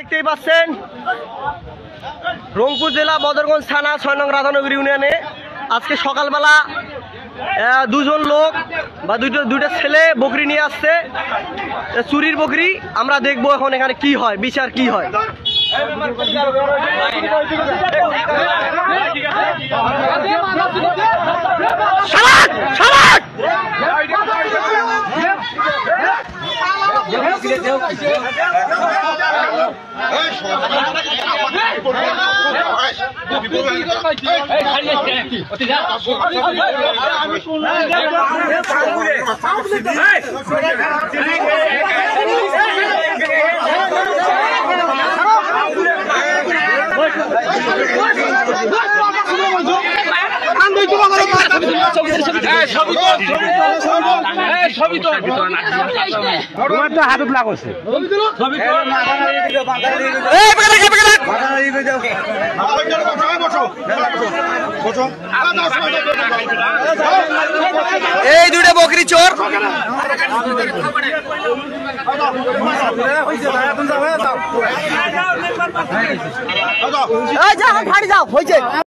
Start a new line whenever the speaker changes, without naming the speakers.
দেখতেই পাচ্ছেন রংপুর জেলা বদরগঞ্জ থানা ৬ নং রাধানগর ইউনিয়নে আজকে সকালবেলা দুজন লোক বা দুইটা ছেলে বকরি নিয়ে আসছে, চুরির বকরি। আমরা দেখবো এখন এখানে কি হয়, বিচার কি হয়।
হাতত লাগছে
এই দুইটা বকরি চোর। যাও